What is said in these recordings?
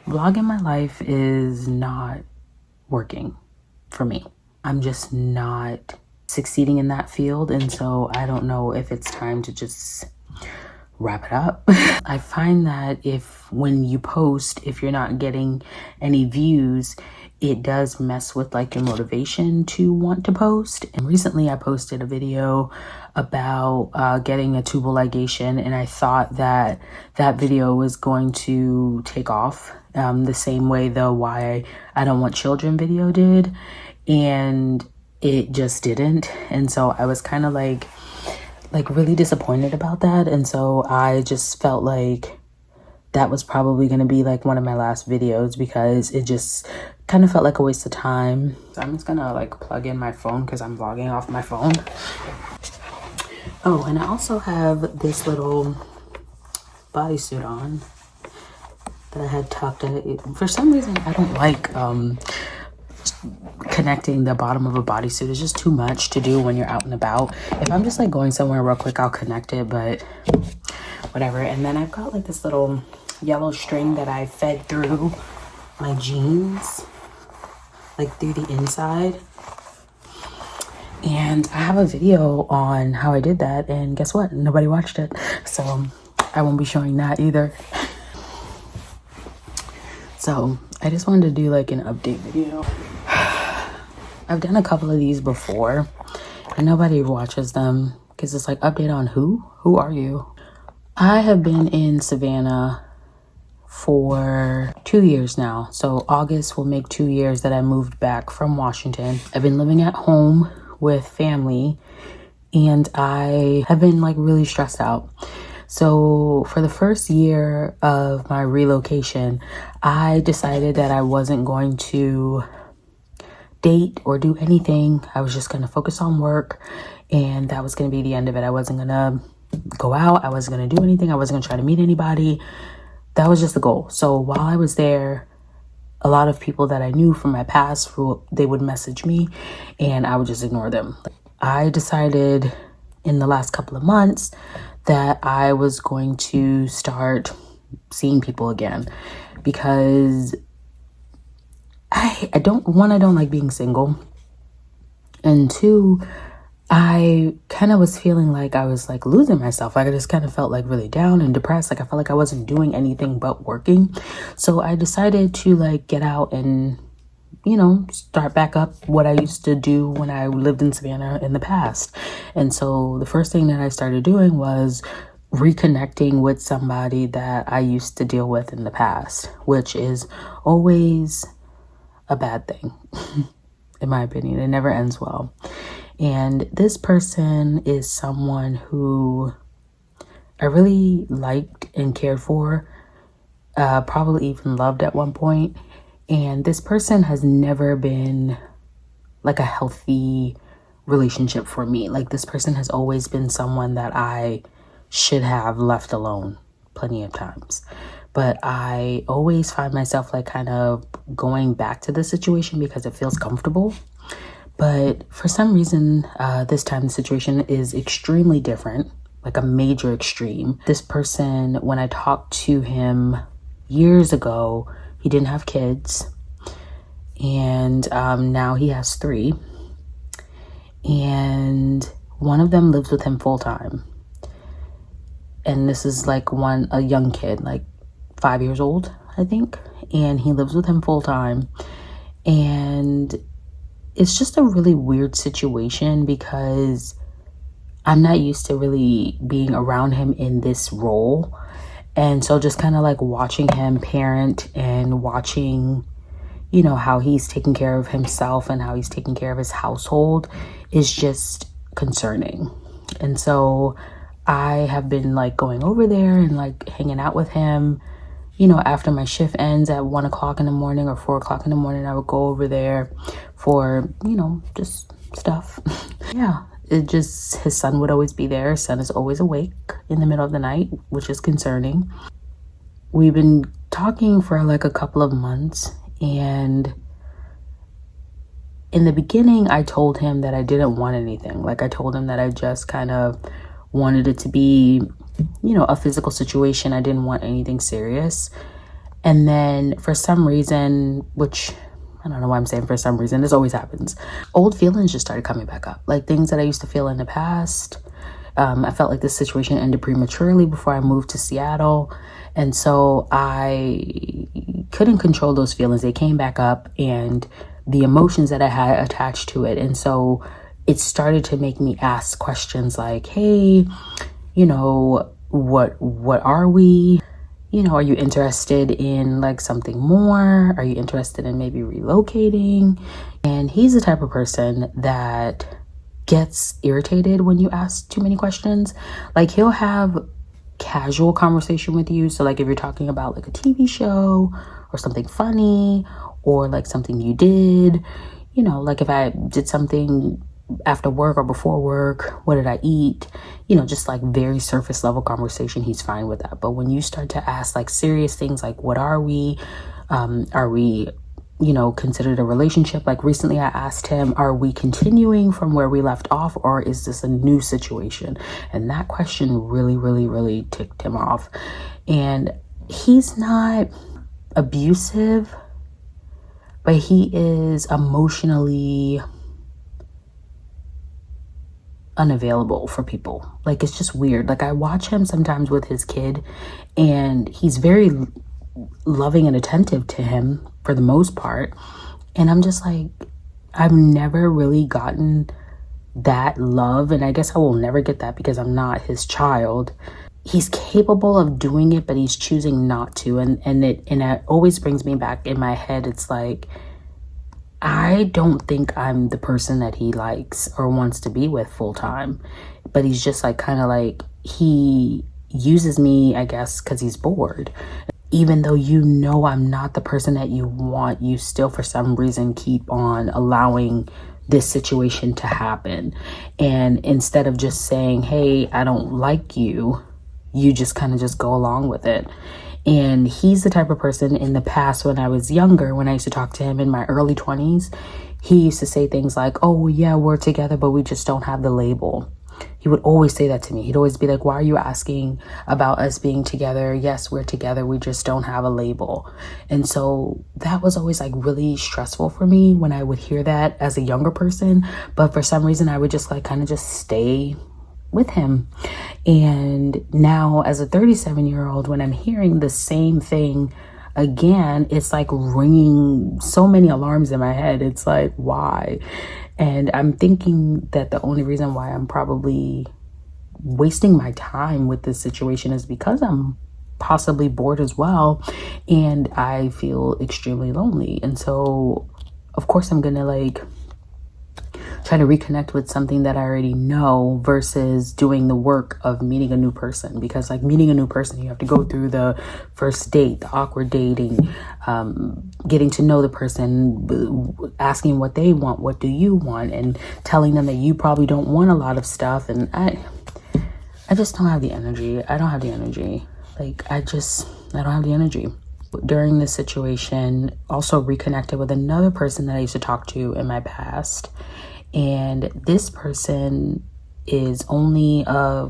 Vlogging my life is not working for me. I'm just not succeeding in that field, and so I don't know if it's time to just wrap it up. I find that when you post, if you're not getting any views, it does mess with like your motivation to want to post. And recently I posted a video about getting a tubal ligation, and I thought that that video was going to take off the same way the Why I Don't Want Children video did, and it just didn't. And so I was kind of like really disappointed about that. And so I just felt like that was probably going to be like one of my last videos, because it just kind of felt like a waste of time. So I'm just gonna like plug in my phone because I'm vlogging off my phone. Oh, and I also have this little bodysuit on that I had tucked in. For some reason, I don't like connecting the bottom of a bodysuit. Is just too much to do when you're out and about. If I'm just like going somewhere real quick, I'll connect it, but whatever. And then I've got like this little yellow string that I fed through my jeans, like through the inside. And I have a video on how I did that, and guess what? Nobody watched it, so I won't be showing that either. So I just wanted to do like an update video. I've done a couple of these before and nobody watches them because it's like, update on who? Who are you? I have been in Savannah for 2 years now. So August will make 2 years that I moved back from Washington. I've been living at home with family, and I have been like really stressed out. So for the first year of my relocation, I decided that I wasn't going to date or do anything. I was just going to focus on work, and that was going to be the end of it. I wasn't going to go out. I wasn't going to do anything. I wasn't going to try to meet anybody. That was just the goal. So while I was there, a lot of people that I knew from my past, they would message me and I would just ignore them. I decided in the last couple of months that I was going to start seeing people again, because I don't like being single, and two, I kind of was feeling like I was like losing myself. Like I just kind of felt like really down and depressed. Like I felt like I wasn't doing anything but working. So I decided to like get out and, you know, start back up what I used to do when I lived in Savannah in the past. And so the first thing that I started doing was reconnecting with somebody that I used to deal with in the past, which is always a bad thing, in my opinion. It never ends well. And this person is someone who I really liked and cared for, probably even loved at one point. And this person has never been like a healthy relationship for me. Like this person has always been someone that I should have left alone plenty of times. But I always find myself like kind of going back to the situation because it feels comfortable. But for some reason, this time the situation is extremely different, like a major extreme. This person, when I talked to him years ago, he didn't have kids, and now he has 3. And one of them lives with him full time. And this is like a young kid, like 5 years old, I think. And he lives with him full time. And it's just a really weird situation because I'm not used to really being around him in this role. And so just kind of like watching him parent and watching, you know, how he's taking care of himself and how he's taking care of his household is just concerning. And so I have been like going over there and like hanging out with him. You know, after my shift ends at 1 o'clock in the morning or 4 o'clock in the morning, I would go over there for, you know, just stuff. Yeah, his son would always be there. His son is always awake in the middle of the night, which is concerning. We've been talking for like a couple of months, and in the beginning, I told him that I didn't want anything. Like I told him that I just kind of wanted it to be, you know, a physical situation. I didn't want anything serious. And then for some reason, which I don't know why I'm saying for some reason, this always happens, old feelings just started coming back up. Like things that I used to feel in the past. I felt like this situation ended prematurely before I moved to Seattle. And so I couldn't control those feelings. They came back up and the emotions that I had attached to it. And so it started to make me ask questions like, hey, you know, what are we? You know, are you interested in like something more? Are you interested in maybe relocating? And he's the type of person that gets irritated when you ask too many questions. Like he'll have casual conversation with you. So like if you're talking about like a TV show or something funny or like something you did, you know, like if I did something after work or before work, what did I eat? You know, just like very surface level conversation, he's fine with that. But when you start to ask like serious things like what are we? Are we, you know, considered a relationship? Like recently I asked him, are we continuing from where we left off or is this a new situation? And that question really, really, really ticked him off. And he's not abusive, but he is emotionally unavailable for people. Like it's just weird. Like I watch him sometimes with his kid and he's very loving and attentive to him for the most part. And I'm just like, I've never really gotten that love. And I guess I will never get that because I'm not his child. He's capable of doing it, but he's choosing not to. And it always brings me back in my head. It's like, I don't think I'm the person that he likes or wants to be with full time, but he's just like kind of like he uses me, I guess, because he's bored. Even though you know I'm not the person that you want, you still for some reason keep on allowing this situation to happen. And instead of just saying, hey, I don't like you, you just kind of just go along with it. And he's the type of person in the past when I was younger, when I used to talk to him in my early 20s, he used to say things like, oh yeah, we're together, but we just don't have the label. He would always say that to me. He'd always be like, why are you asking about us being together? Yes, we're together. We just don't have a label. And so that was always like really stressful for me when I would hear that as a younger person. But for some reason, I would just like kind of just stay with him. And now as a 37-year-old, when I'm hearing the same thing again, it's like ringing so many alarms in my head. It's like, why? And I'm thinking that the only reason why I'm probably wasting my time with this situation is because I'm possibly bored as well. And I feel extremely lonely. And so, of course, I'm going to like try to reconnect with something that I already know versus doing the work of meeting a new person. Because like meeting a new person, you have to go through the first date, the awkward dating, getting to know the person, asking what they want, what do you want, and telling them that you probably don't want a lot of stuff. And I just don't have the energy. I don't have the energy. Like I don't have the energy. During this situation, also reconnected with another person that I used to talk to in my past. And this person is only a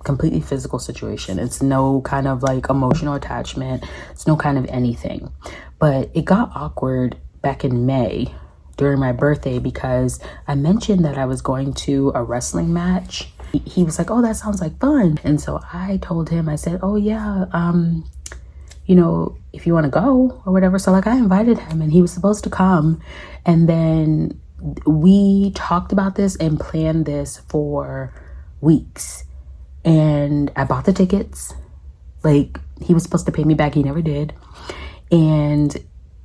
completely physical situation. It's no kind of like emotional attachment. It's no kind of anything. But it got awkward back in May during my birthday because I mentioned that I was going to a wrestling match. He was like, oh, that sounds like fun. And so I told him, I said, oh yeah, you know, if you want to go or whatever. So like I invited him and he was supposed to come. And then we talked about this and planned this for weeks. And I bought the tickets. Like he was supposed to pay me back. He never did. And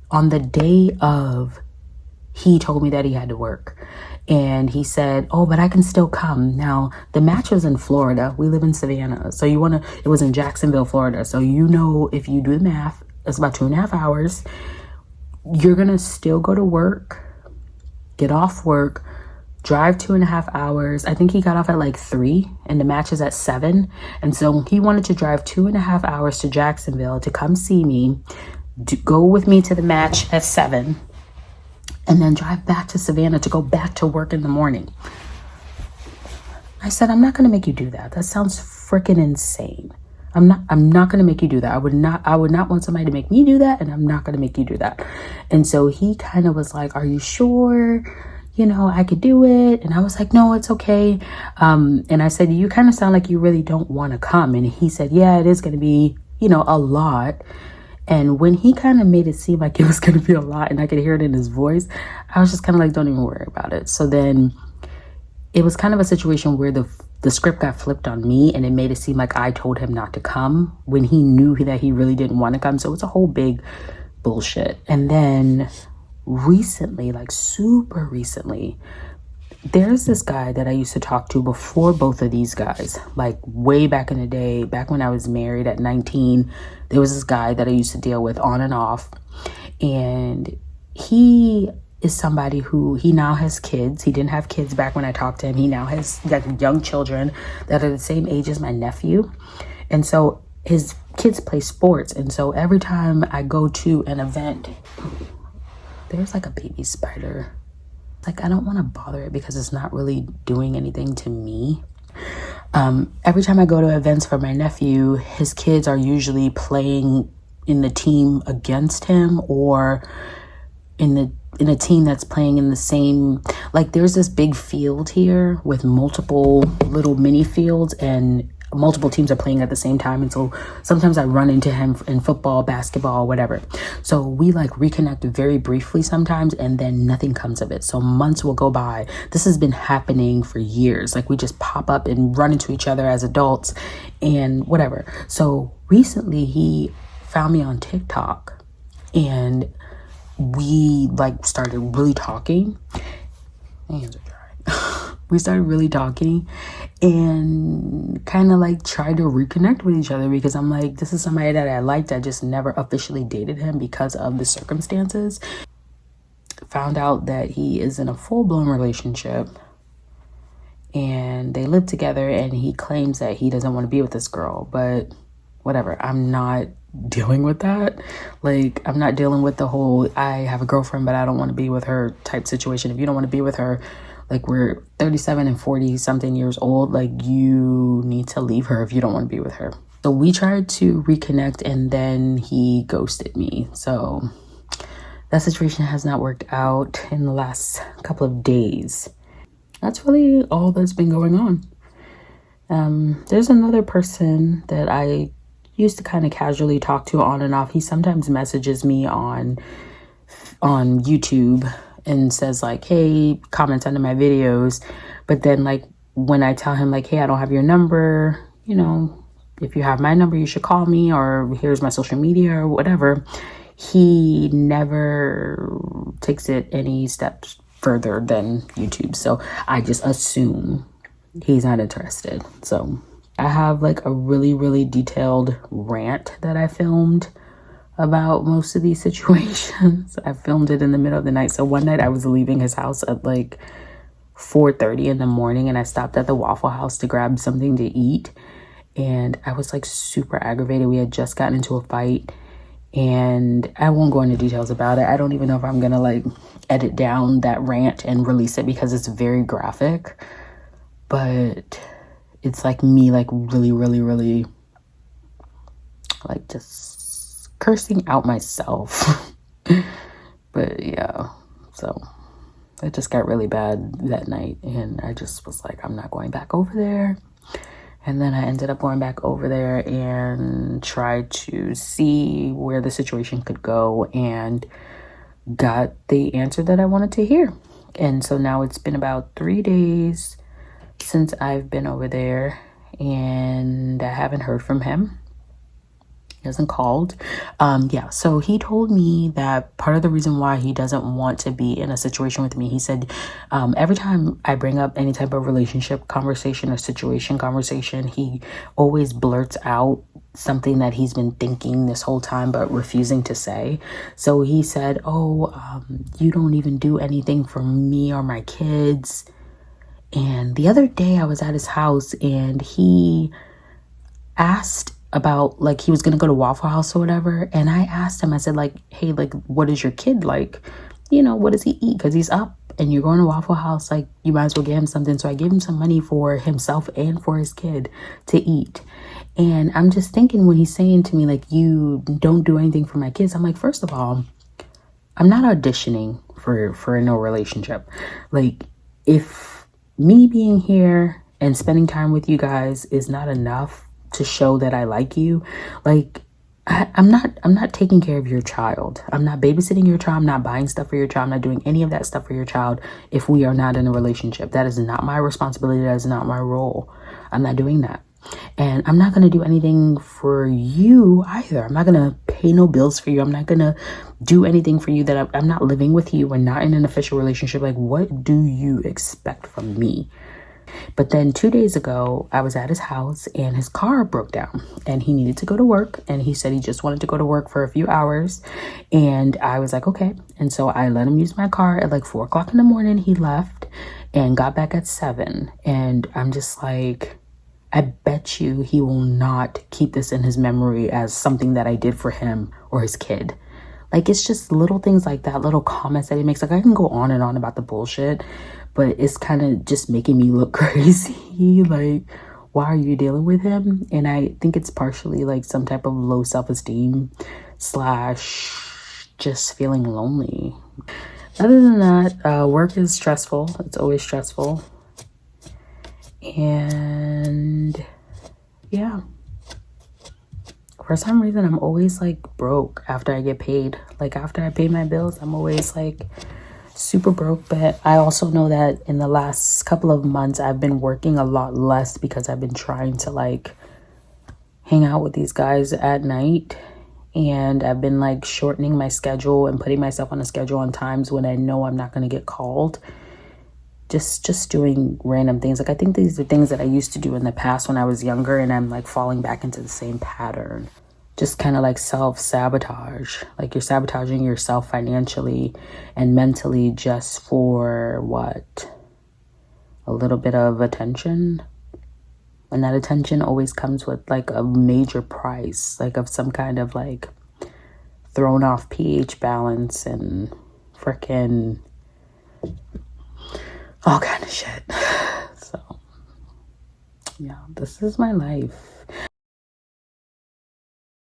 on the day of, he told me that he had to work. And he said, oh, but I can still come. Now, the match was in Florida. We live in Savannah. So it was in Jacksonville, Florida. So you know, if you do the math, it's about 2.5 hours. You're going to still go to work, get off work, drive 2.5 hours. I think he got off at like 3 and the match is at 7. And so he wanted to drive 2.5 hours to Jacksonville to come see me, to go with me to the match at 7. And then drive back to Savannah to go back to work in the morning. I said, I'm not going to make you do that. That sounds freaking insane. I'm not going to make you do that. I would not want somebody to make me do that. And I'm not going to make you do that. And so he kind of was like, are you sure? You know, I could do it. And I was like, no, it's okay. And I said, you kind of sound like you really don't want to come. And he said, yeah, it is going to be, you know, a lot. And when he kind of made it seem like it was going to be a lot and I could hear it in his voice, I was just kind of like, don't even worry about it. So then it was kind of a situation where the script got flipped on me and it made it seem like I told him not to come when he knew that he really didn't want to come. So it's a whole big bullshit. And then recently, like super recently, there's this guy that I used to talk to before both of these guys, like way back in the day, back when I was married at 19. There was this guy that I used to deal with on and off, and he is somebody who, he now has kids. He didn't have kids back when I talked to him. He now has got young children that are the same age as my nephew. And so his kids play sports. And so every time I go to an event, there's like a baby spider. Like, I don't want to bother it because it's not really doing anything to me. Every time I go to events for my nephew, his kids are usually playing in the team against him or in a team that's playing in the same, like there's this big field here with multiple little mini fields and multiple teams are playing at the same time. And so sometimes I run into him in football, basketball, whatever. So we like reconnect very briefly sometimes and then nothing comes of it. So months will go by. This has been happening for years. Like we just pop up and run into each other as adults and whatever. So recently he found me on TikTok and we like started really talking. My hands are dry. We started really talking and kind of like tried to reconnect with each other because I'm like, this is somebody that I liked. I just never officially dated him because of the circumstances. Found out that he is in a full-blown relationship and they live together and he claims that he doesn't want to be with this girl, but whatever. I'm not dealing with that. Like, I'm not dealing with the whole I have a girlfriend but I don't want to be with her type situation. If you don't want to be with her, like we're 37 and 40 something years old, like you need to leave her if you don't want to be with her. So we tried to reconnect and then he ghosted me. So that situation has not worked out in the last couple of days. That's really all that's been going on. There's another person that I used to kind of casually talk to on and off. He sometimes messages me on YouTube and says like, hey, comments under my videos. But then like when I tell him like, hey, I don't have your number, you know, if you have my number, you should call me, or here's my social media or whatever. He never takes it any steps further than YouTube. So I just assume he's not interested. So I have like a really, really detailed rant that I filmed about most of these situations. I filmed it in the middle of the night. So one night I was leaving his house at like 4:30 in the morning and I stopped at the Waffle House to grab something to eat. And I was like super aggravated. We had just gotten into a fight and I won't go into details about it. I don't even know if I'm gonna like edit down that rant and release it because it's very graphic. But it's like me like really, really, really like just cursing out myself. But yeah, so it just got really bad that night and I just was like, I'm not going back over there. And then I ended up going back over there and tried to see where the situation could go and got the answer that I wanted to hear. And so now it's been about 3 days since I've been over there and I haven't heard from him. He hasn't called. So he told me that part of the reason why he doesn't want to be in a situation with me, he said, every time I bring up any type of relationship conversation or situation conversation, he always blurts out something that he's been thinking this whole time but refusing to say. So he said, you don't even do anything for me or my kids. And the other day I was at his house and he asked about like he was gonna go to Waffle House or whatever, and I asked him, I said like, hey, like what is your kid like, you know, what does he eat, because he's up and you're going to Waffle House, like you might as well get him something. So I gave him some money for himself and for his kid to eat. And I'm just thinking when he's saying to me, like, you don't do anything for my kids. I'm like, first of all, I'm not auditioning for no relationship. Like, if me being here and spending time with you guys is not enough to show that I like you, like, I'm not taking care of your child. I'm not babysitting your child. I'm not buying stuff for your child. I'm not doing any of that stuff for your child if we are not in a relationship. That is not my responsibility. That is not my role. I'm not doing that. And I'm not going to do anything for you either. I'm not going to pay no bills for you. I'm not going to do anything for you that I'm not living with you. We're not in an official relationship. Like, what do you expect from me? But then 2 days ago, I was at his house and his car broke down and he needed to go to work. And he said he just wanted to go to work for a few hours. And I was like, okay. And so I let him use my car at like 4 o'clock in the morning. He left and got back at 7. And I'm just like, I bet you he will not keep this in his memory as something that I did for him or his kid. Like, it's just little things like that, little comments that he makes. Like, I can go on and on about the bullshit, but it's kind of just making me look crazy. Like, why are you dealing with him? And I think it's partially like some type of low self-esteem / just feeling lonely. Other than that, work is stressful. It's always stressful. And yeah, for some reason I'm always like broke after I get paid. Like, after I pay my bills, I'm always like super broke. But I also know that in the last couple of months I've been working a lot less because I've been trying to like hang out with these guys at night, and I've been like shortening my schedule and putting myself on a schedule on times when I know I'm not going to get called. Just doing random things. Like, I think these are things that I used to do in the past when I was younger, and I'm like falling back into the same pattern. Just kind of like self-sabotage. Like, you're sabotaging yourself financially and mentally just for what? A little bit of attention. And that attention always comes with like a major price, like of some kind of like thrown off pH balance and freaking all kind of shit. So yeah, this is my life.